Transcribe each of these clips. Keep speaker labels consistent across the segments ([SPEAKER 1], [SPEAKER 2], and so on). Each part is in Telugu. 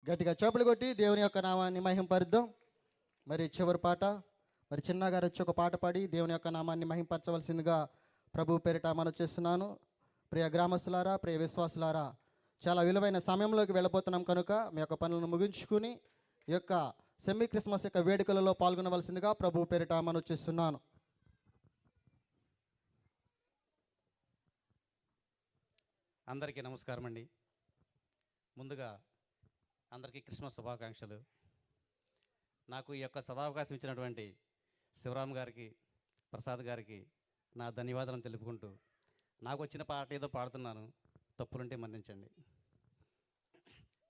[SPEAKER 1] గట్టిగా చప్పులు కొట్టి దేవుని యొక్క నామాన్ని మహింపరుద్దాం. మరి చివరి పాట మరి చిన్నగారు వచ్చి ఒక పాట పాడి దేవుని యొక్క నామాన్ని మహింపరచవలసిందిగా ప్రభు పేరిట మనం చేస్తున్నాను. ప్రియ గ్రామస్తులారా, ప్రియ విశ్వాసులారా, చాలా విలువైన సమయంలోకి వెళ్ళబోతున్నాం కనుక మీ యొక్క పనులను ముగించుకుని ఈ యొక్క సెమీ క్రిస్మస్ యొక్క వేడుకలలో పాల్గొనవలసిందిగా ప్రభు పేరిట మనం చేస్తున్నాను.
[SPEAKER 2] అందరికీ నమస్కారం అండి. ముందుగా అందరికీ క్రిస్మస్ శుభాకాంక్షలు. నాకు ఈ యొక్క సదావకాశం ఇచ్చినటువంటి శివరామ్ గారికి, ప్రసాద్ గారికి నా ధన్యవాదాలను తెలుపుకుంటూ నాకు వచ్చిన పాట ఏదో పాడుతున్నాను, తప్పులుంటే మన్నించండి.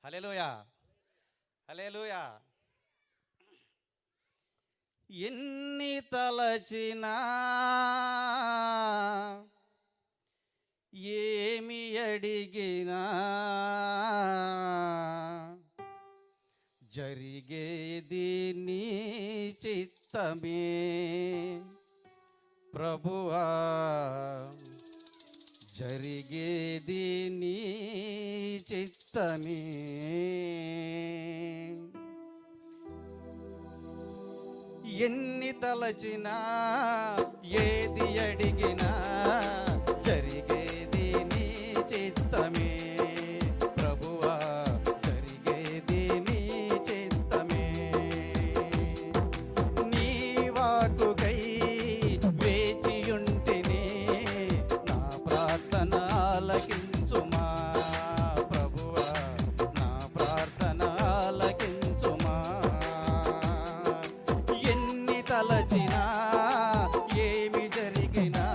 [SPEAKER 2] హల్లెలూయా, హల్లెలూయా. ఎన్ని తలచినా ఏమి అడిగినా జరిగేది నీ చిత్తమే ప్రభువా, జరిగేది నీ చిత్తమే. ఎన్ని తలచినా ఏది అడిగినా జరిగేది నీ చిత్తమే ప్రభువా, జరిగేది నీ చిత్తమే. నీ వాక్కుకై వేచియుంటిని, నా ప్రార్థన ఆలకించుమా ప్రభువా, నా ప్రార్థన ఆలకించుమా. ఎన్ని తలచినా ఏమి జరిగినా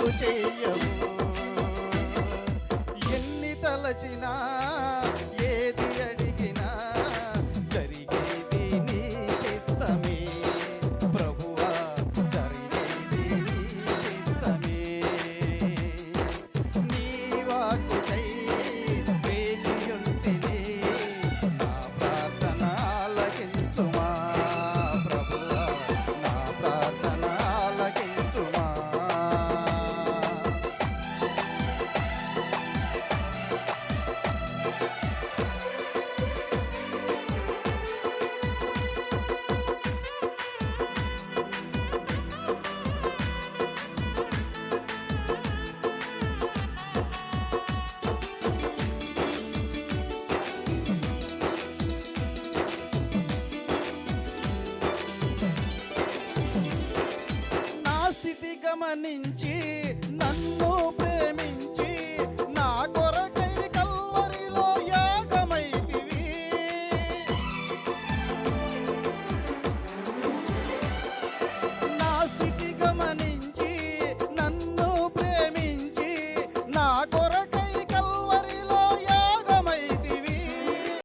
[SPEAKER 2] తప్పు చేయవు. ఎన్ని తలచినా ఏది అడిగినా జరిగేది నీ చిత్తమే ప్రభువా, జరిగేది నీ చిత్తమే. నీ వాక్కుకై వేచియుంటిని, నా ప్రార్థన ఆలకించుమా ప్రభువా, నా ప్రార్థన ఆలకించుమా. నా స్థితి గమనించి నన్ను ప్రేమించి